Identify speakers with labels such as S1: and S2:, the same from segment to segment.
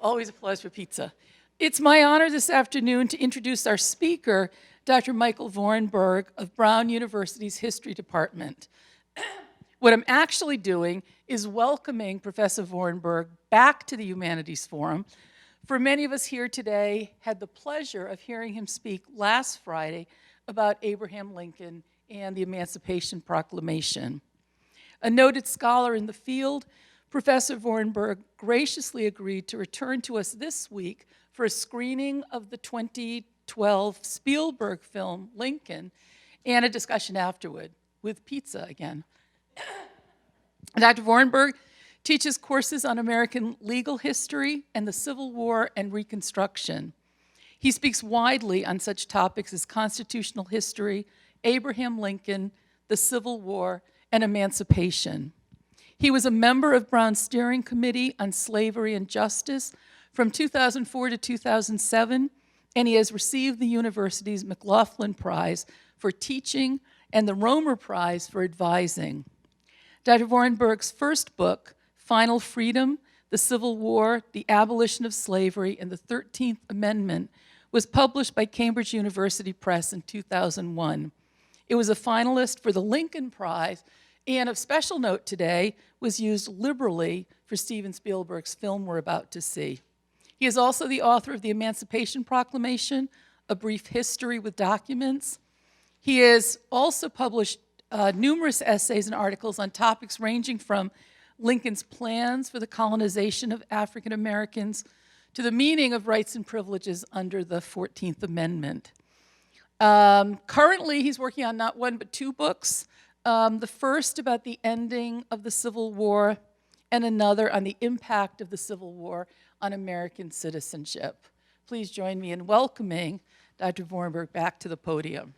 S1: Always a pleasure for pizza. It's my honor this afternoon to introduce our speaker, Dr. Michael Vorenberg of Brown University's History Department. What I'm actually doing is welcoming Professor Vorenberg back to the Humanities Forum. For many of us here today, had the pleasure of hearing him speak last Friday about Abraham Lincoln and the Emancipation Proclamation. A noted scholar in the field, Professor Vorenberg graciously agreed to return to us this week for a screening of the 2012 Spielberg film, Lincoln, and a discussion afterward with pizza again. Dr. Vorenberg teaches courses on American legal history and the Civil War and Reconstruction. He speaks widely on such topics as constitutional history, Abraham Lincoln, the Civil War, and emancipation. He was a member of Brown's Steering Committee on Slavery and Justice from 2004 to 2007, and he has received the university's McLaughlin Prize for teaching and the Romer Prize for advising. Dr. Vorenberg's first book, Final Freedom, the Civil War, the Abolition of Slavery, and the 13th Amendment, was published by Cambridge University Press in 2001. It was a finalist for the Lincoln Prize, and of special note today, was used liberally for Steven Spielberg's film we're about to see. He is also the author of the Emancipation Proclamation, A Brief History with Documents. He has also published numerous essays and articles on topics ranging from Lincoln's plans for the colonization of African Americans to the meaning of rights and privileges under the 14th Amendment. Currently, he's working on not one but two books. The first about the ending of the Civil War, and another on the impact of the Civil War on American citizenship. Please join me in welcoming Dr. Vorenberg back to the podium.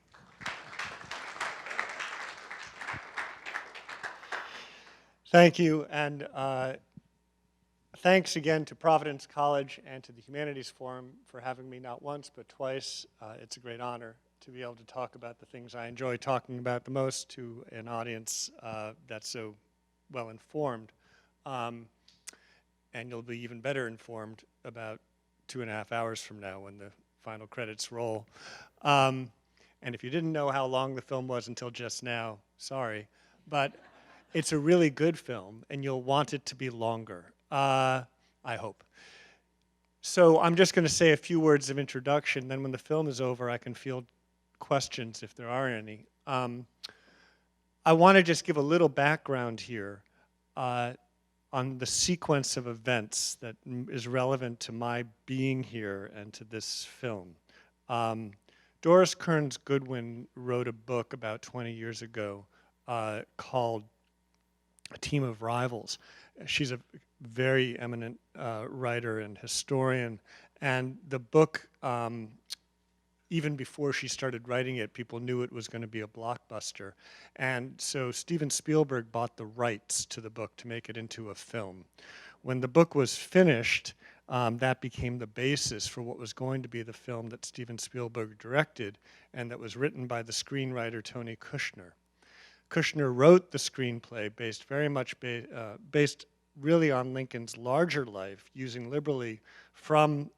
S2: Thank you, and thanks again to Providence College and to the Humanities Forum for having me not once but twice. It's a great honor to be able to talk about the things I enjoy talking about the most to an audience that's so well informed. And you'll be even better informed about 2.5 hours from now when the final credits roll. And if you didn't know how long the film was until just now, sorry. But it's a really good film, and you'll want it to be longer, I hope. So I'm just going to say a few words of introduction. Then when the film is over, I can field questions if there are any. I want to just give a little background here on the sequence of events that is relevant to my being here and to this film. Doris Kearns Goodwin wrote a book about 20 years ago called A Team of Rivals. She's a very eminent writer and historian, and the book, even before she started writing it, people knew it was going to be a blockbuster. And so Steven Spielberg bought the rights to the book to make it into a film. When the book was finished, that became the basis for what was going to be the film that Steven Spielberg directed, and that was written by the screenwriter Tony Kushner. Kushner wrote the screenplay based very much based really on Lincoln's larger life, using liberally from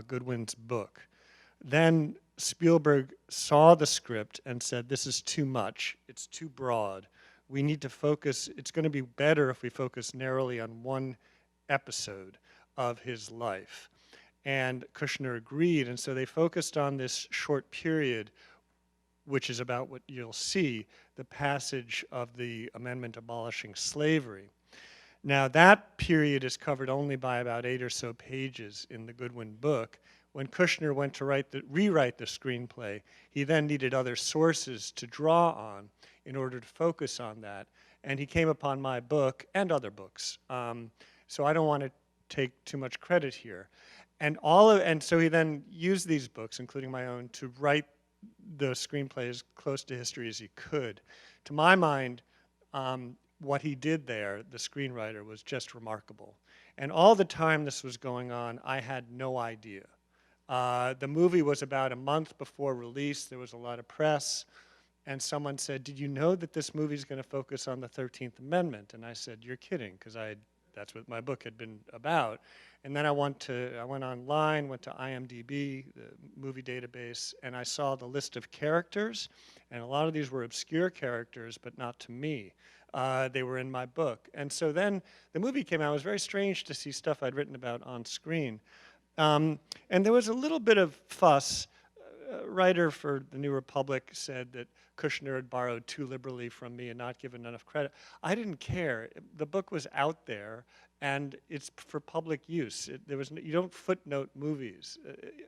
S2: Goodwin's book. Then Spielberg saw the script and said, this is too much, it's too broad. We need to focus, it's going to be better if we focus narrowly on one episode of his life. And Kushner agreed, and so they focused on this short period, which is about what you'll see, the passage of the amendment abolishing slavery. Now that period is covered only by about 8 or so pages in the Goodwin book. When Kushner went to rewrite the screenplay, he then needed other sources to draw on in order to focus on that. And he came upon my book and other books. So I don't want to take too much credit here. And so he then used these books, including my own, to write the screenplay as close to history as he could. To my mind, what he did there, the screenwriter, was just remarkable. And all the time this was going on, I had no idea. The movie was about a month before release. There was a lot of press. And someone said, did you know that this movie is going to focus on the 13th Amendment? And I said, you're kidding, because I had that's what my book had been about. And then I went online, went to IMDb, the movie database, and I saw the list of characters, and a lot of these were obscure characters, but not to me. They were in my book. And so then the movie came out. It was very strange to see stuff I'd written about on screen. And there was a little bit of fuss. A writer for The New Republic said that Kushner had borrowed too liberally from me and not given enough credit. I didn't care. The book was out there, and it's for public use. You don't footnote movies.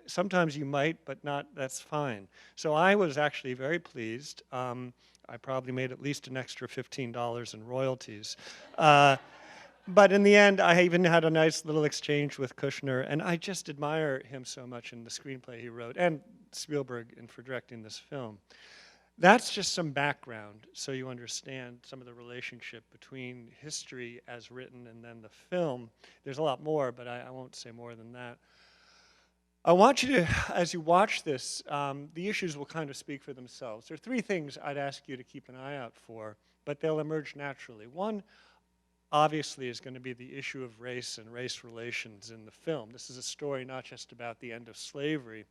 S2: Sometimes you might, but not. That's fine. So I was actually very pleased. I probably made at least an extra $15 in royalties. But in the end, I even had a nice little exchange with Kushner, and I just admire him so much in the screenplay he wrote, and Spielberg for directing this film. That's just some background, so you understand some of the relationship between history as written and then the film. There's a lot more, but I won't say more than that. I want you to, as you watch this, the issues will kind of speak for themselves. There are three things I'd ask you to keep an eye out for, but they'll emerge naturally. One, obviously, is going to be the issue of race and race relations in the film. This is a story not just about the end of slavery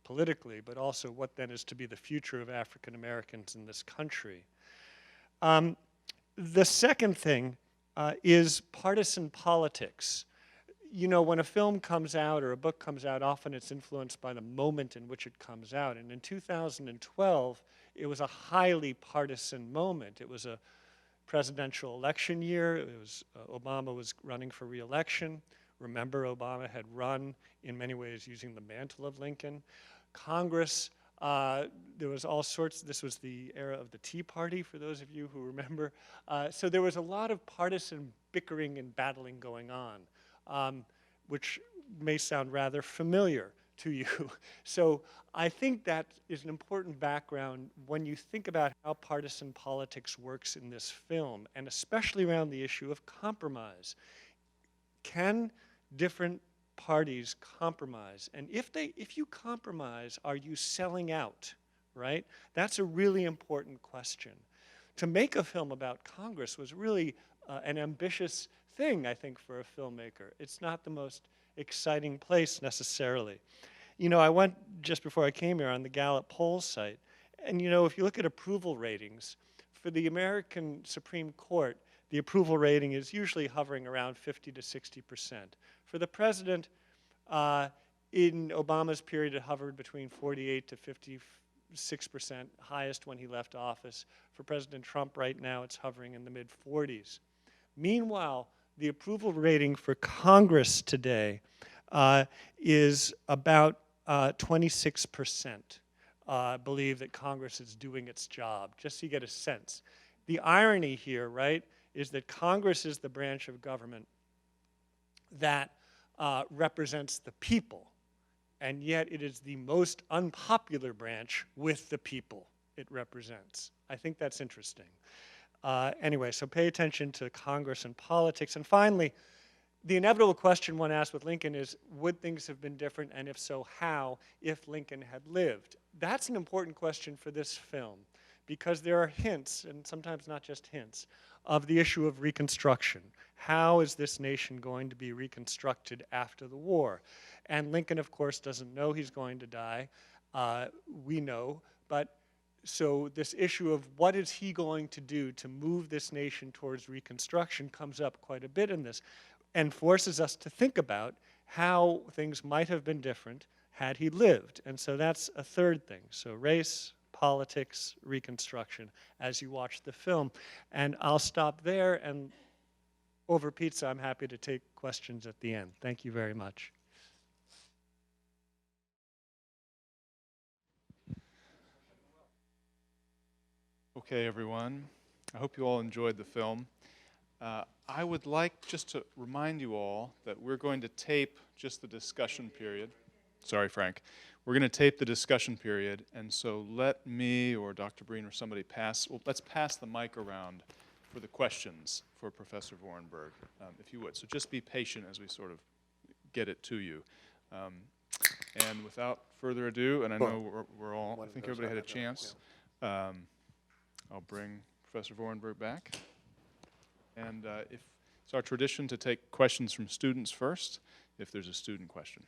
S2: politically, but also what then is to be the future of African Americans in this country. The second thing is partisan politics. You know, when a film comes out or a book comes out, often it's influenced by the moment in which it comes out. And in 2012, it was a highly partisan moment. It was a presidential election year. It was, Obama was running for re-election. Remember, Obama had run in many ways using the mantle of Lincoln. Congress, there was all sorts, this was the era of the Tea Party, for those of you who remember. So there was a lot of partisan bickering and battling going on, which may sound rather familiar to you. So I think that is an important background when you think about how partisan politics works in this film, and especially around the issue of compromise. Can different parties compromise? And if you compromise, are you selling out, right? That's a really important question. To make a film about Congress was really an ambitious thing, I think, for a filmmaker. It's not the most exciting place necessarily. You know, I went just before I came here on the Gallup poll site, and you know, if you look at approval ratings, for the American Supreme Court, the approval rating is usually hovering around 50 to 60%. For the president, in Obama's period, it hovered between 48 to 56%, highest when he left office. For President Trump right now, it's hovering in the mid-40s. Meanwhile, the approval rating for Congress today is about 26% believe that Congress is doing its job, just so you get a sense. The irony here, right, is that Congress is the branch of government that represents the people, and yet it is the most unpopular branch with the people it represents. I think that's interesting. Anyway, so pay attention to Congress and politics. And finally, the inevitable question one asked with Lincoln is, would things have been different, and if so, how, if Lincoln had lived? That's an important question for this film, because there are hints, and sometimes not just hints, of the issue of Reconstruction. How is this nation going to be reconstructed after the war? And Lincoln, of course, doesn't know he's going to die. We know, but so this issue of what is he going to do to move this nation towards Reconstruction comes up quite a bit in this, and forces us to think about how things might have been different had he lived. And so that's a third thing. So race, politics, Reconstruction, as you watch the film. And I'll stop there, and over pizza, I'm happy to take questions at the end. Thank you very much.
S3: Okay, everyone. I hope you all enjoyed the film. I would like just to remind you all that we're going to tape just the discussion period. Sorry, Frank. We're going to tape the discussion period, and so let me or Dr. Breen or somebody let's pass the mic around for the questions for Professor Vorenberg, if you would. So just be patient as we sort of get it to you. And without further ado, and I know we're all, I think everybody had a chance, I'll bring Professor Vorenberg back. And It's our tradition to take questions from students first, if there's a student question.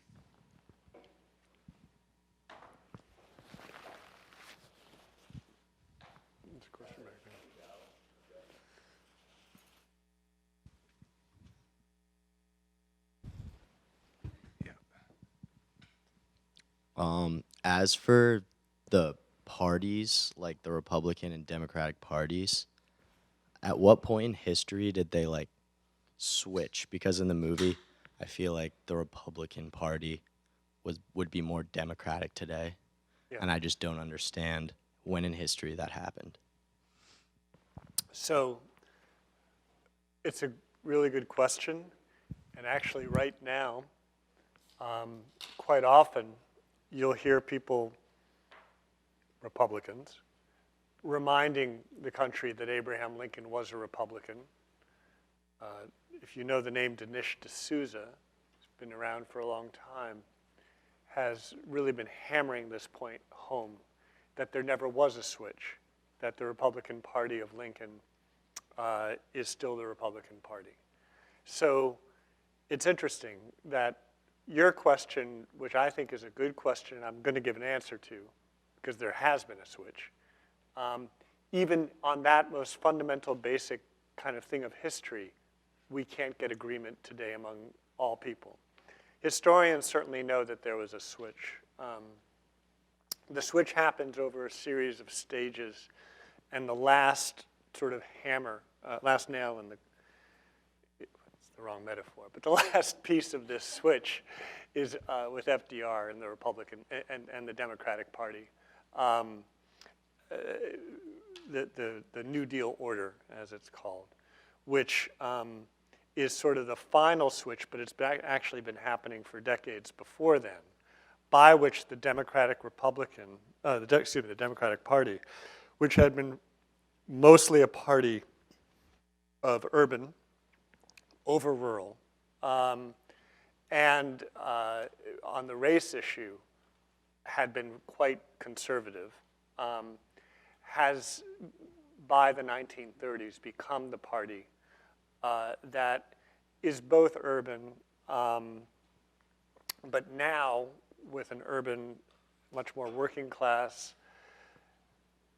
S2: There's a question back there.
S4: As for the parties, like the Republican and Democratic parties, at what point in history did they like switch? Because in the movie, I feel like the Republican Party would be more democratic today,
S2: Yeah.
S4: and I just don't understand when in history that happened.
S2: So it's a really good question. And actually right now, quite often, you'll hear people, Republicans, reminding the country that Abraham Lincoln was a Republican. If you know the name Dinesh D'Souza, who's been around for a long time, has really been hammering this point home, that there never was a switch, that the Republican Party of Lincoln is still the Republican Party. So it's interesting that your question, which I think is a good question, I'm going to give an answer to, because there has been a switch. Even on that most fundamental, basic kind of thing of history, we can't get agreement today among all people. Historians certainly know that there was a switch. The switch happened over a series of stages, and the last sort of hammer, last nail in the, it's the wrong metaphor, but the last piece of this switch is with FDR and the Republican and the Democratic Party. The New Deal order, as it's called, which is sort of the final switch, but it's actually been happening for decades before then, by which the Democratic Party, which had been mostly a party of urban over rural, and on the race issue had been quite conservative, has by the 1930s become the party that is both urban, but now with an urban, much more working class,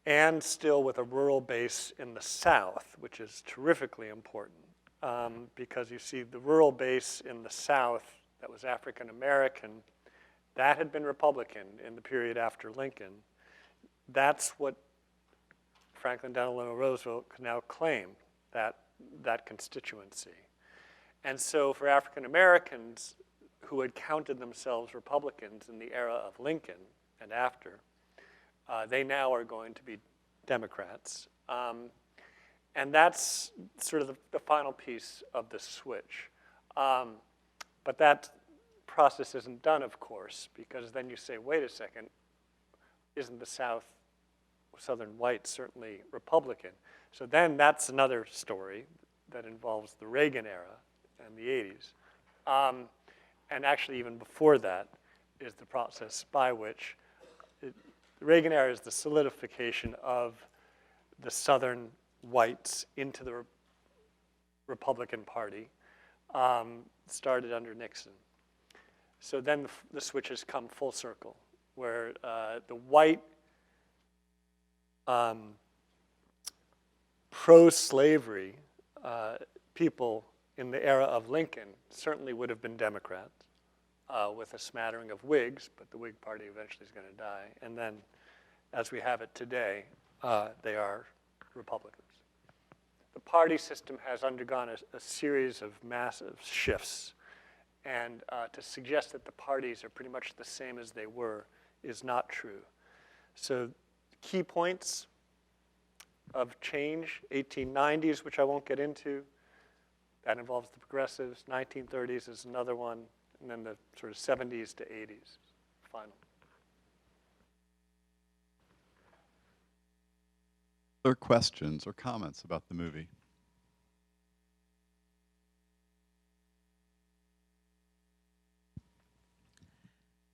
S2: and still with a rural base in the South, which is terrifically important. Because you see the rural base in the South that was African American, that had been Republican in the period after Lincoln. That's what Franklin Delano Roosevelt could now claim, that constituency. And so for African Americans who had counted themselves Republicans in the era of Lincoln and after, they now are going to be Democrats. And that's sort of the final piece of the switch. But that process isn't done, of course, because then you say, wait a second, isn't the Southern white certainly Republican? So then that's another story that involves the Reagan era and the 80s. And actually even before that is the process by which the Reagan era is the solidification of the Southern whites into the Republican Party, started under Nixon. So then the switch has come full circle, where the white pro-slavery people in the era of Lincoln certainly would have been Democrats, with a smattering of Whigs, but the Whig Party eventually is going to die. And then, as we have it today, they are Republicans. The party system has undergone a series of massive shifts, and to suggest that the parties are pretty much the same as they were is not true. So key points of change, 1890s, which I won't get into. That involves the progressives. 1930s is another one, and then the sort of 70s to 80s, final.
S5: Other questions or comments about the movie?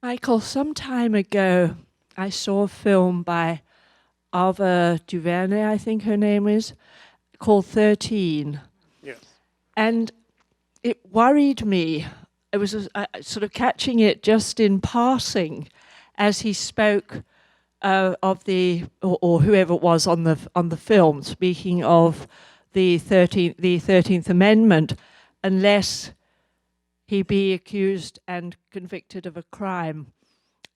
S6: Michael, some time ago, I saw a film by Ava DuVernay, I think her name is, called 13.
S2: Yes.
S6: And it worried me. I was sort of catching it just in passing as he spoke of the, or whoever it was on the film, speaking of the 13th Amendment, unless he be accused and convicted of a crime.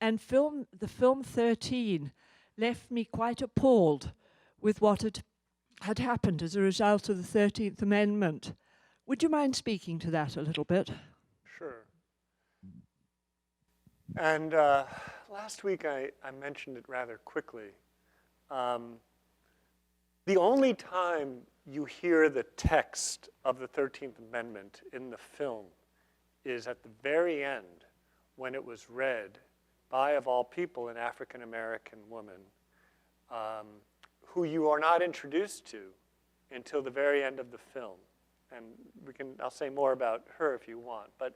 S6: And the film 13 left me quite appalled with what had happened as a result of the 13th Amendment. Would you mind speaking to that a little bit?
S2: Sure. And last week I mentioned it rather quickly. The only time you hear the text of the 13th Amendment in the film is at the very end when it was read by, of all people, an African-American woman who you are not introduced to until the very end of the film. And I'll say more about her if you want. But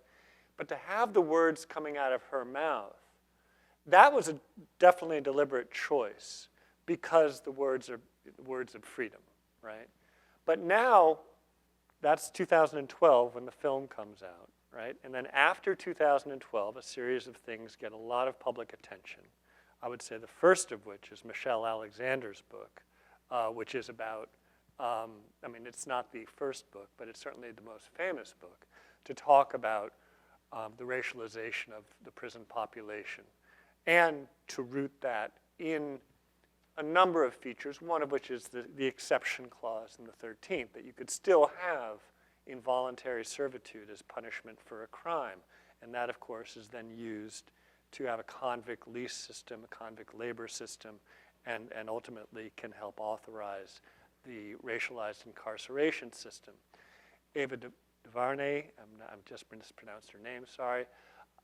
S2: to have the words coming out of her mouth, that was definitely a deliberate choice because the words are words of freedom, right? But now, that's 2012 when the film comes out, right? And then after 2012, a series of things get a lot of public attention. I would say the first of which is Michelle Alexander's book, which is about, I mean, it's not the first book, but it's certainly the most famous book to talk about the racialization of the prison population and to root that in a number of features, one of which is the exception clause in the 13th, that you could still have involuntary servitude as punishment for a crime. And that, of course, is then used to have a convict lease system, a convict labor system, and ultimately can help authorize the racialized incarceration system. Ava DuVernay, I've just mispronounced her name, sorry,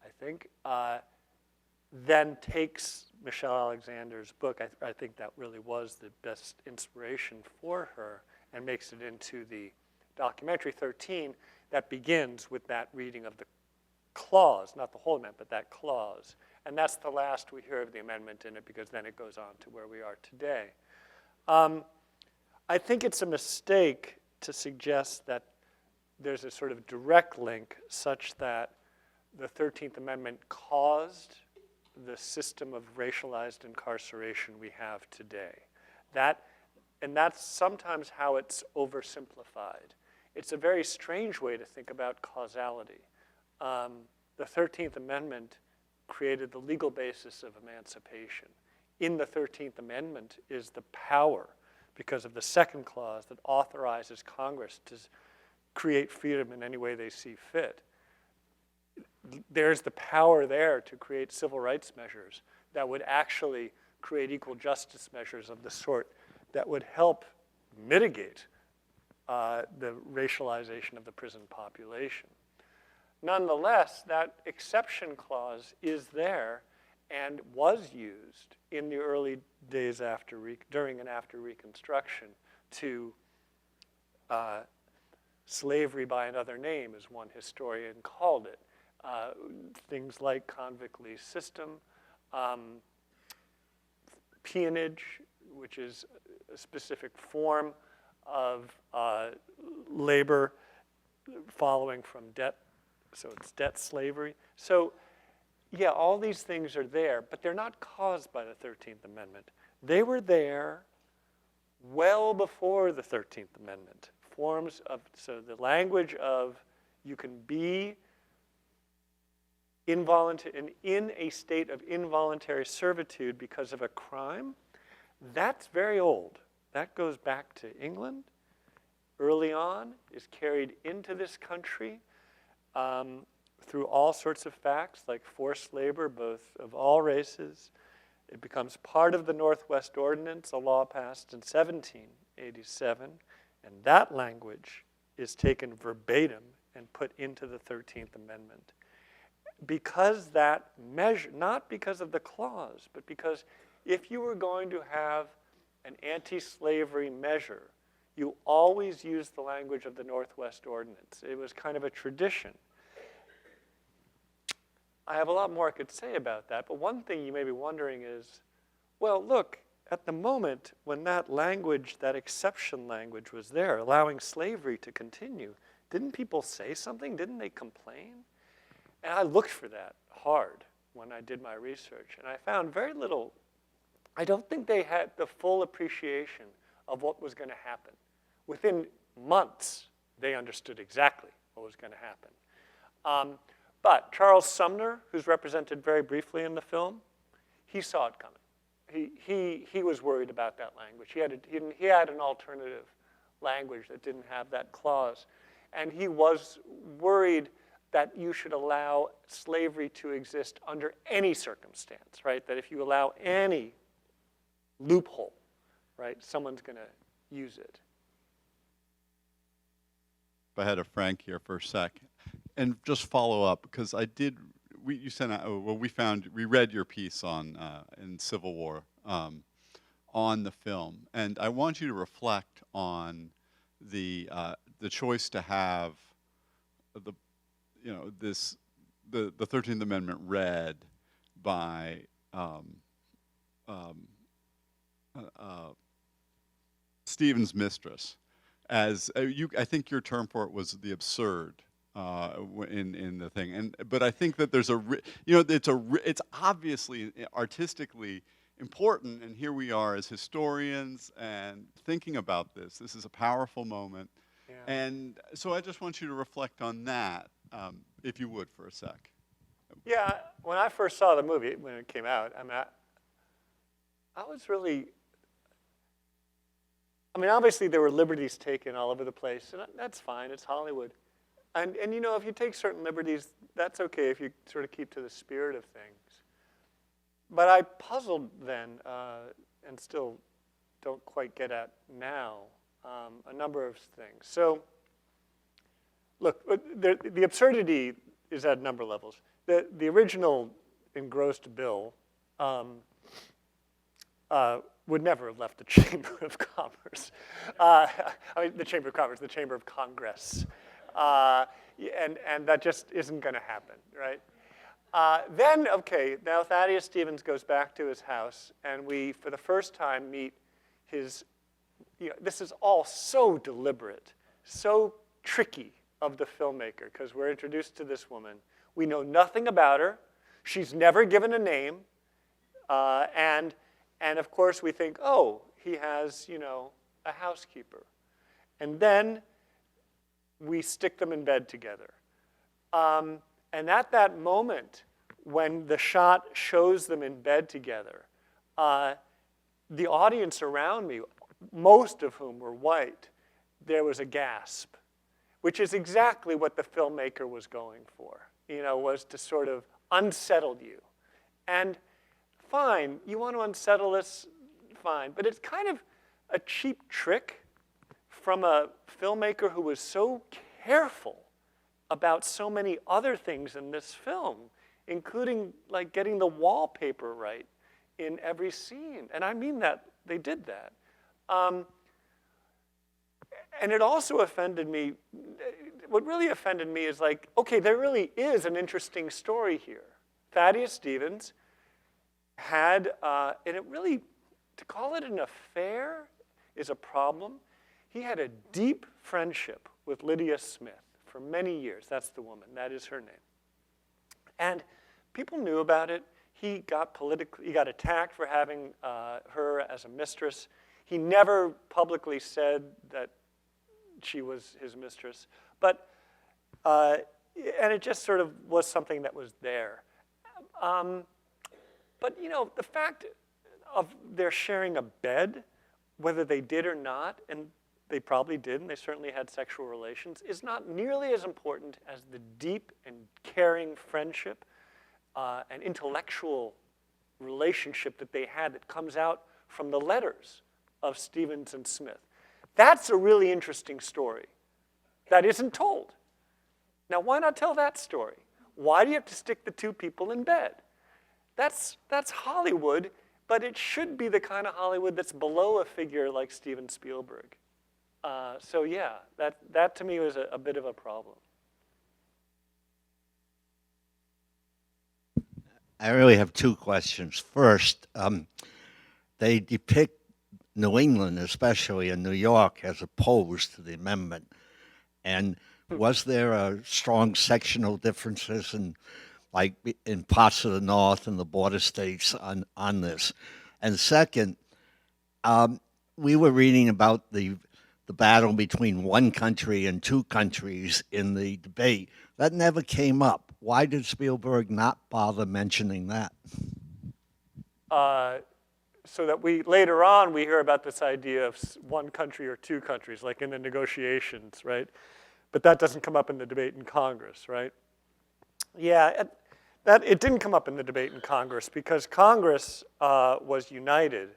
S2: I think, then takes Michelle Alexander's book, I think that really was the best inspiration for her, and makes it into the documentary 13 that begins with that reading of the clause, not the whole amendment, but that clause. And that's the last we hear of the amendment in it, because then it goes on to where we are today. I think it's a mistake to suggest that there's a sort of direct link such that the 13th Amendment caused the system of racialized incarceration we have today. And that's sometimes how it's oversimplified. It's a very strange way to think about causality. The 13th Amendment created the legal basis of emancipation. In the 13th Amendment is the power, because of the second clause, that authorizes Congress to create freedom in any way they see fit. There's the power there to create civil rights measures that would actually create equal justice measures of the sort that would help mitigate the racialization of the prison population. Nonetheless, that exception clause is there and was used in the early days during and after Reconstruction to slavery by another name, as one historian called it. Things like convict lease system, peonage, which is a specific form of labor following from debt, so it's debt slavery. So yeah, all these things are there, but they're not caused by the 13th Amendment. They were there well before the 13th Amendment. So the language of you can be in a state of involuntary servitude because of a crime, that's very old. That goes back to England early on, is carried into this country through all sorts of facts like forced labor, both of all races. It becomes part of the Northwest Ordinance, a law passed in 1787, and that language is taken verbatim and put into the 13th Amendment. Because that measure, not because of the clause, but because if you were going to have an anti-slavery measure, you always used the language of the Northwest Ordinance. It was kind of a tradition. I have a lot more I could say about that, but one thing you may be wondering is, well, look, at the moment when that language, that exception language was there, allowing slavery to continue, didn't people say something? Didn't they complain? And I looked for that hard when I did my research, and I found very little. I don't think they had the full appreciation of what was going to happen. Within months, they understood exactly what was going to happen. But Charles Sumner, who's represented very briefly in the film, he saw it coming. He was worried about that language. He had an alternative language that didn't have that clause. And he was worried that you should allow slavery to exist under any circumstance, right? That if you allow any loophole, right, someone's going to use it.
S5: If I had a Frank here for a sec, and just follow up, because we read your piece on in Civil War on the film, and I want you to reflect on the choice to have the 13th Amendment read by Stephen's mistress, as I think your term for it was the absurd in the thing, but I think that there's it's obviously artistically important, and here we are as historians and thinking about this. This is a powerful moment,
S2: Yeah.
S5: and so I just want you to reflect on that, if you would, for a sec.
S2: Yeah, when I first saw the movie, when it came out, I was really, obviously there were liberties taken all over the place, and that's fine, it's Hollywood. And if you take certain liberties, that's okay if you sort of keep to the spirit of things. But I puzzled then, and still don't quite get at now, a number of things. So, look, the absurdity is at a number of levels. The original engrossed bill would never have left the Chamber of Commerce. The Chamber of Commerce, the Chamber of Congress. And that just isn't going to happen, right? Then, okay, now Thaddeus Stevens goes back to his house, and we, for the first time, meet his, this is all so deliberate, so tricky of the filmmaker, because we're introduced to this woman. We know nothing about her. She's never given a name. And of course, we think, oh, he has, a housekeeper. And then we stick them in bed together. And at that moment, when the shot shows them in bed together, the audience around me, most of whom were white, there was a gasp, which is exactly what the filmmaker was going for, was to sort of unsettle you. And fine, you want to unsettle us, fine, but it's kind of a cheap trick from a filmmaker who was so careful about so many other things in this film, including like getting the wallpaper right in every scene. And I mean that, they did that. And it also offended me. What really offended me is like, okay, there really is an interesting story here. Thaddeus Stevens had, and it really, to call it an affair is a problem. He had a deep friendship with Lydia Smith for many years. That's the woman. That is her name. And people knew about it. He got attacked for having her as a mistress. He never publicly said that she was his mistress. But, and it just sort of was something that was there. But, the fact of their sharing a bed, whether they did or not, and they probably did, and they certainly had sexual relations, is not nearly as important as the deep and caring friendship and intellectual relationship that they had that comes out from the letters of Stevens and Smith. That's a really interesting story that isn't told. Now, why not tell that story? Why do you have to stick the two people in bed? That's Hollywood, but it should be the kind of Hollywood that's below a figure like Steven Spielberg. So yeah, that to me was a bit of a problem.
S7: I really have two questions. First, they depict New England, especially in New York, as opposed to the amendment. And Was there strong sectional differences in parts of the North and the border states on this? And second, we were reading about the battle between one country and two countries in the debate. That never came up. Why did Spielberg not bother mentioning that?
S2: So that later on we hear about this idea of one country or two countries, like in the negotiations, right? But that doesn't come up in the debate in Congress, right? Yeah, it didn't come up in the debate in Congress because Congress was united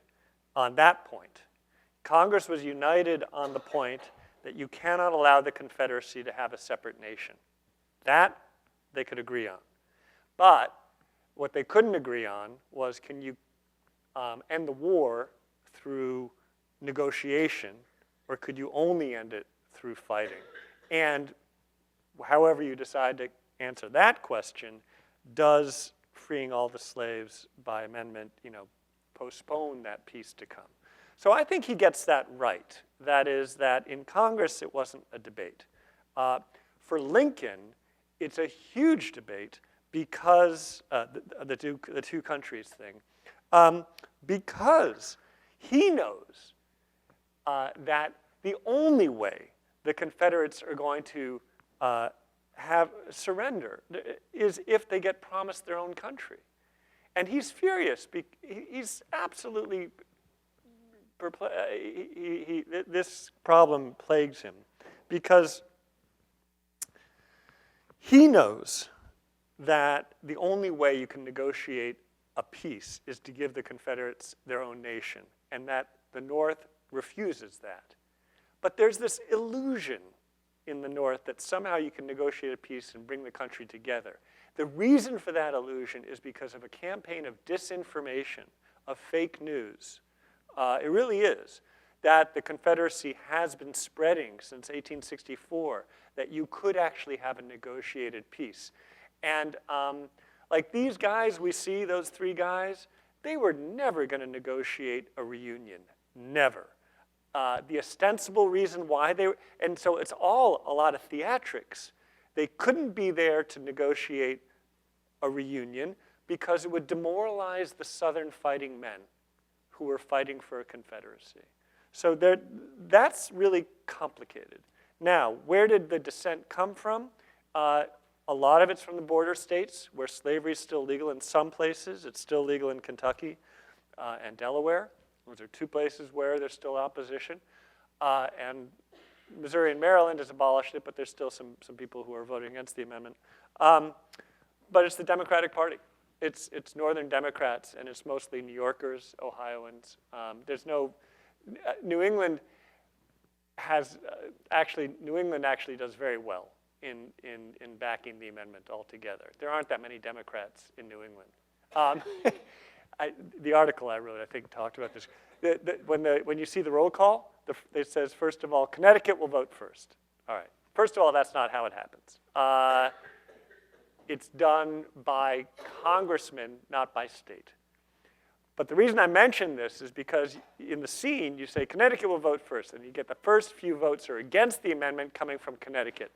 S2: on that point. Congress was united on the point that you cannot allow the Confederacy to have a separate nation. That they could agree on. But what they couldn't agree on was, can you end the war through negotiation, or could you only end it through fighting? And however you decide to answer that question, does freeing all the slaves by amendment, postpone that peace to come? So I think he gets that right. That is that in Congress it wasn't a debate. For Lincoln, it's a huge debate because the two countries thing. Because he knows that the only way the Confederates are going to surrender is if they get promised their own country. And he's furious. He's absolutely perplexed. This problem plagues him because he knows that the only way you can negotiate a peace is to give the Confederates their own nation, and that the North refuses that. But there's this illusion in the North that somehow you can negotiate a peace and bring the country together. The reason for that illusion is because of a campaign of disinformation, of fake news. It really is, that the Confederacy has been spreading since 1864, that you could actually have a negotiated peace. And like these guys we see, those three guys, they were never going to negotiate a reunion, never. The ostensible reason why and so it's all a lot of theatrics. They couldn't be there to negotiate a reunion because it would demoralize the Southern fighting men who were fighting for a Confederacy. So that's really complicated. Now, where did the dissent come from? A lot of it's from the border states where slavery is still legal in some places. It's still legal in Kentucky and Delaware. Those are two places where there's still opposition. And Missouri and Maryland has abolished it, but there's still some people who are voting against the amendment. But it's the Democratic Party. It's Northern Democrats, and it's mostly New Yorkers, Ohioans. There's no, New England actually does very well in backing the amendment altogether. There aren't that many Democrats in New England. The article I wrote, I think, talked about this. When you see the roll call, it says, first of all, Connecticut will vote first. All right. First of all, that's not how it happens. It's done by congressmen, not by state. But the reason I mention this is because in the scene, you say Connecticut will vote first, and you get the first few votes are against the amendment coming from Connecticut.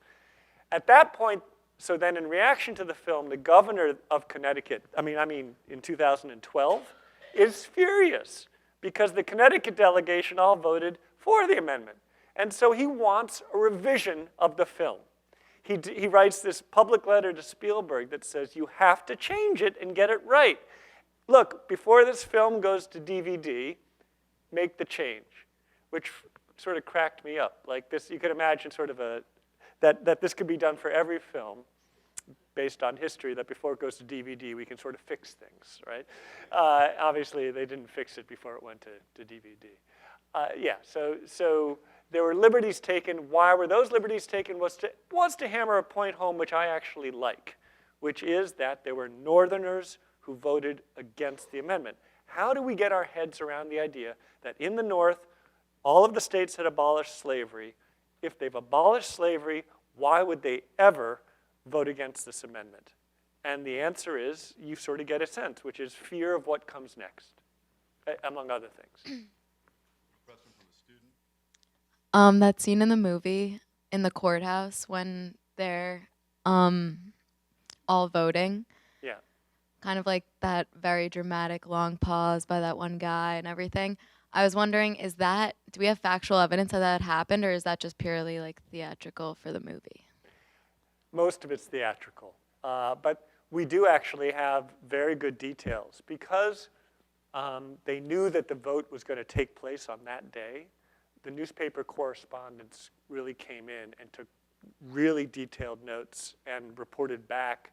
S2: At that point, so then in reaction to the film, the governor of Connecticut, in 2012, is furious because the Connecticut delegation all voted for the amendment. And so he wants a revision of the film. He writes this public letter to Spielberg that says, you have to change it and get it right. Look, before this film goes to DVD, make the change, which sort of cracked me up. Like this, you could imagine sort of that this could be done for every film based on history, that before it goes to DVD, we can sort of fix things, right? Obviously, they didn't fix it before it went to DVD. So there were liberties taken. Why were those liberties taken? Was to hammer a point home, which I actually like, which is that there were Northerners who voted against the amendment. How do we get our heads around the idea that in the North, all of the states had abolished slavery? If they've abolished slavery, why would they ever vote against this amendment? And the answer is, you sort of get a sense, which is fear of what comes next, among other things.
S8: That scene in the movie in the courthouse when they're all voting.
S2: Yeah.
S8: Kind of like that very dramatic long pause by that one guy and everything. I was wondering, do we have factual evidence that happened, or is that just purely like theatrical for the movie?
S2: Most of it's theatrical. But we do actually have very good details. Because they knew that the vote was going to take place on that day, the newspaper correspondents really came in and took really detailed notes and reported back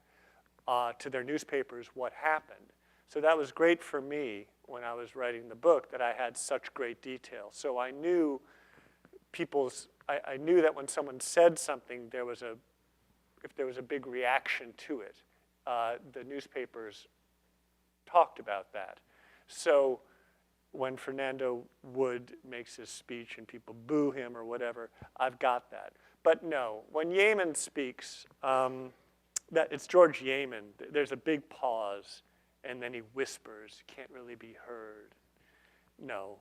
S2: to their newspapers what happened. So that was great for me when I was writing the book, that I had such great detail. So I knew I knew that when someone said something, if there was a big reaction to it, the newspapers talked about that. So when Fernando Wood makes his speech and people boo him or whatever, I've got that. But no, when Yeaman speaks, that it's George Yeaman, there's a big pause, and then he whispers, can't really be heard. No,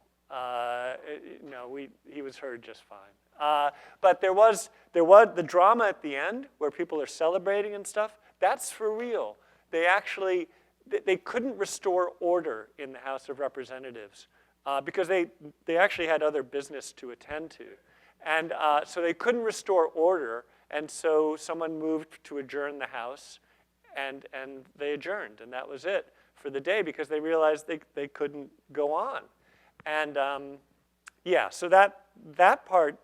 S2: he was heard just fine. But there was the drama at the end where people are celebrating and stuff. That's for real. They couldn't restore order in the House of Representatives because they actually had other business to attend to. And so they couldn't restore order, and so someone moved to adjourn the House, and they adjourned, and that was it for the day because they realized they couldn't go on. And yeah, so that part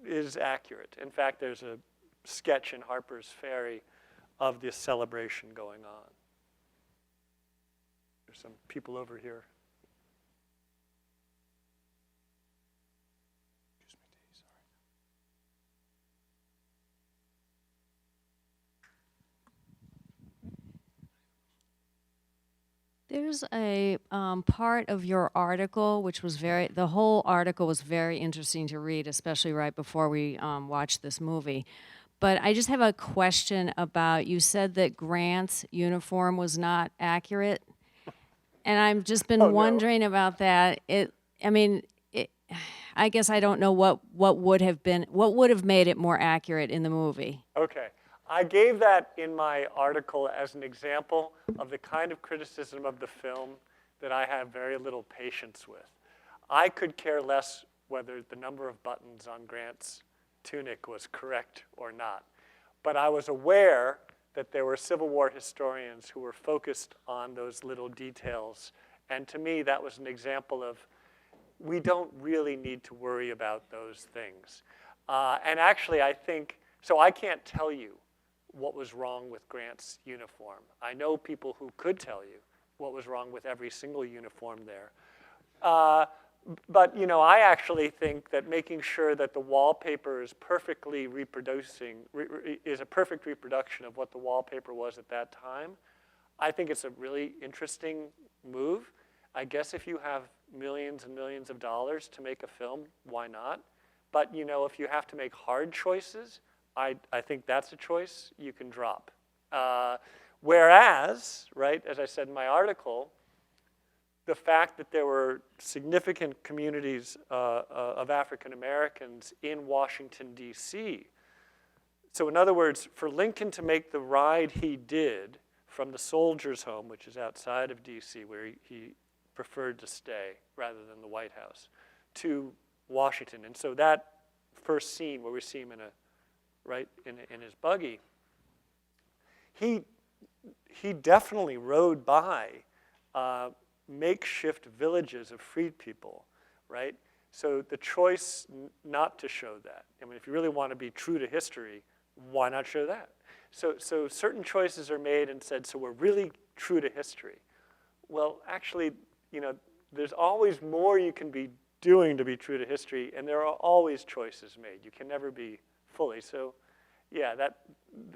S2: is accurate. In fact, there's a sketch in Harper's Ferry of this celebration going on. There's some people over here.
S9: There's a part of your article which was the whole article was very interesting to read, especially right before we watched this movie. But I just have a question about, you said that Grant's uniform was not accurate, and I've just been wondering about that. I guess I don't know what would have made it more accurate in the movie.
S2: Okay. I gave that in my article as an example of the kind of criticism of the film that I have very little patience with. I could care less whether the number of buttons on Grant's tunic was correct or not. But I was aware that there were Civil War historians who were focused on those little details. And to me, that was an example of, we don't really need to worry about those things. And actually, I think, so I can't tell you what was wrong with Grant's uniform. I know people who could tell you what was wrong with every single uniform there. But I actually think that making sure that the wallpaper is perfectly is a perfect reproduction of what the wallpaper was at that time. I think it's a really interesting move. I guess if you have millions and millions of dollars to make a film, why not? But if you have to make hard choices, I think that's a choice you can drop. Whereas, right, as I said in my article, the fact that there were significant communities of African Americans in Washington, D.C. So in other words, for Lincoln to make the ride he did from the Soldiers' Home, which is outside of D.C., where he preferred to stay rather than the White House, to Washington. And so that first scene where we see him in his buggy, he definitely rode by makeshift villages of freed people, right? So the choice not to show that. I mean, if you really want to be true to history, why not show that? So certain choices are made and said, so we're really true to history. Well, actually, there's always more you can be doing to be true to history, and there are always choices made. You can never be fully. So yeah,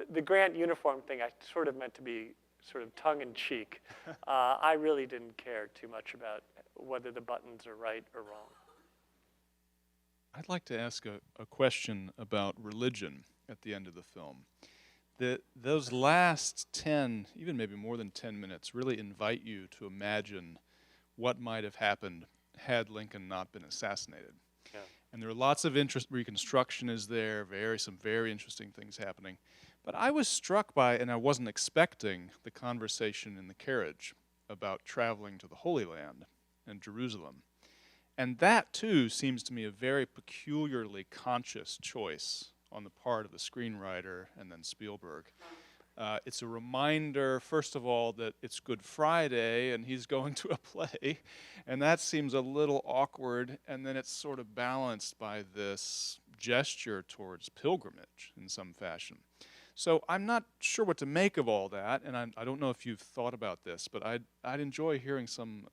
S2: the Grant uniform thing I sort of meant to be sort of tongue-in-cheek. I really didn't care too much about whether the buttons are right or wrong.
S3: I'd like to ask a question about religion at the end of the film. Those last 10, even maybe more than 10 minutes, really invite you to imagine what might have happened had Lincoln not been assassinated.
S2: Yeah.
S3: And there are lots of interest. Reconstruction is there, some very interesting things happening. But I was struck by, and I wasn't expecting, the conversation in the carriage about traveling to the Holy Land and Jerusalem. And that, too, seems to me a very peculiarly conscious choice on the part of the screenwriter and then Spielberg. It's a reminder, first of all, that it's Good Friday and he's going to a play, and that seems a little awkward, and then it's sort of balanced by this gesture towards pilgrimage in some fashion. So I'm not sure what to make of all that, and I don't know if you've thought about this, but I'd enjoy hearing some,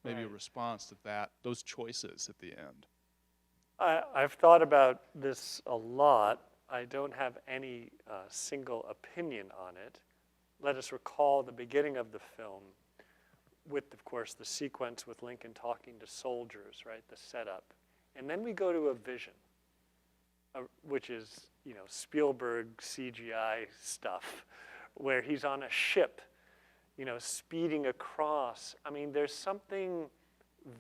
S3: maybe a response to those choices at the end.
S2: I've thought about this a lot. I don't have any single opinion on it. Let us recall the beginning of the film with, of course, the sequence with Lincoln talking to soldiers, right, the setup. And then we go to a vision, which is, Spielberg CGI stuff, where he's on a ship, speeding across. I mean, there's something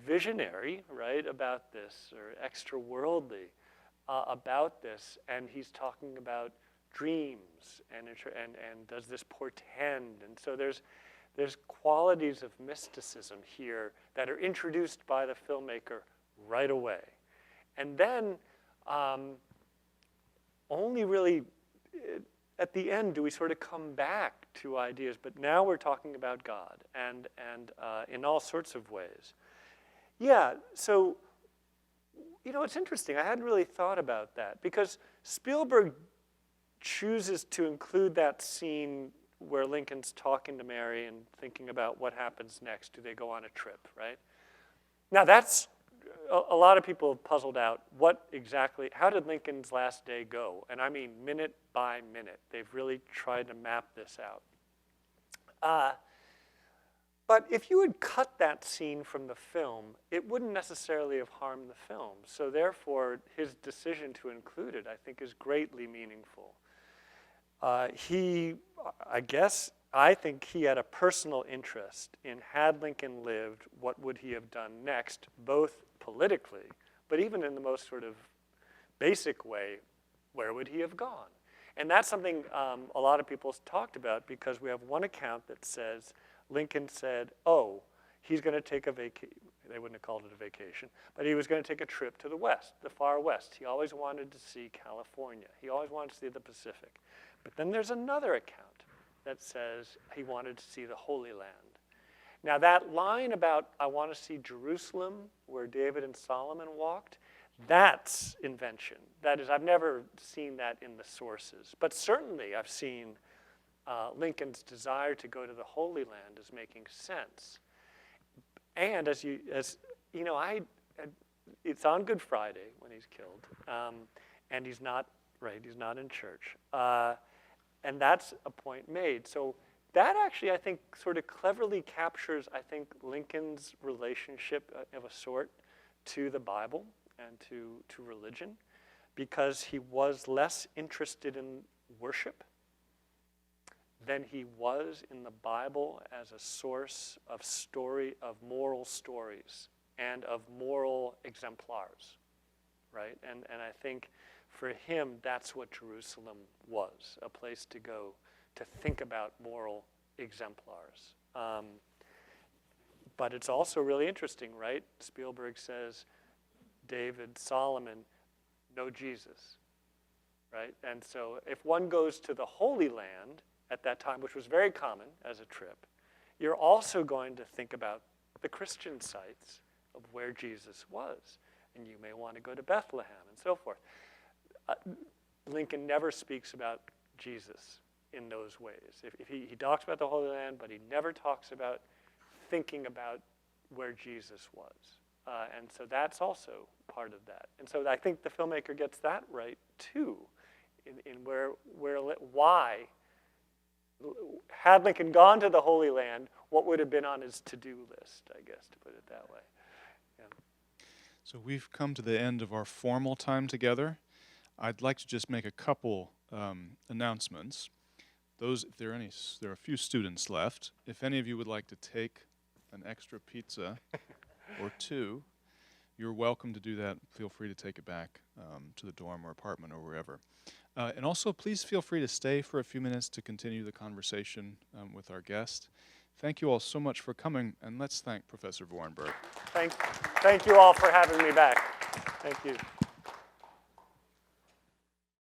S2: visionary, right, about this, or extra-worldly about this, and he's talking about dreams, and does this portend? And so there's qualities of mysticism here that are introduced by the filmmaker right away. And then only really at the end do we sort of come back to ideas, but now we're talking about God, and in all sorts of ways. Yeah, so, it's interesting. I hadn't really thought about that, because Spielberg chooses to include that scene where Lincoln's talking to Mary and thinking about what happens next. Do they go on a trip, right? Now, that's, a lot of people have puzzled out how did Lincoln's last day go? And I mean minute by minute. They've really tried to map this out. But if you had cut that scene from the film, it wouldn't necessarily have harmed the film. So therefore, his decision to include it, I think, is greatly meaningful. I think he had a personal interest in, had Lincoln lived, what would he have done next, both politically, but even in the most sort of basic way, where would he have gone? And that's something a lot of people talked about, because we have one account that says Lincoln said, he's going to take a vacation. They wouldn't have called it a vacation, but he was going to take a trip to the west, the far west. He always wanted to see California. He always wanted to see the Pacific. But then there's another account that says he wanted to see the Holy Land. Now that line about, I want to see Jerusalem, where David and Solomon walked, that's invention. That is, I've never seen that in the sources. But certainly I've seen Lincoln's desire to go to the Holy Land as making sense. And it's on Good Friday when he's killed, and he's not in church. And that's a point made. So that actually, I think, sort of cleverly captures, Lincoln's relationship of a sort to the Bible and to religion, because he was less interested in worship than he was in the Bible as a source of moral stories and of moral exemplars, right? And I think for him, that's what Jerusalem was, a place to go to think about moral exemplars. But it's also really interesting, right? Spielberg says, David, Solomon, no Jesus, right? And so if one goes to the Holy Land at that time, which was very common as a trip, you're also going to think about the Christian sites of where Jesus was. And you may want to go to Bethlehem and so forth. Lincoln never speaks about Jesus in those ways. If he talks about the Holy Land, but he never talks about thinking about where Jesus was. And so that's also part of that. And so I think the filmmaker gets that right too, in why, had Lincoln gone to the Holy Land, what would have been on his to-do list, I guess, to put it that way. Yeah.
S3: So we've come to the end of our formal time together. I'd like to just make a couple announcements. If there are a few students left. If any of you would like to take an extra pizza or two, you're welcome to do that. Feel free to take it back to the dorm or apartment or wherever. And also, please feel free to stay for a few minutes to continue the conversation with our guest. Thank you all so much for coming, and let's thank Professor Vorenberg.
S2: Thank you all for having me back. Thank you.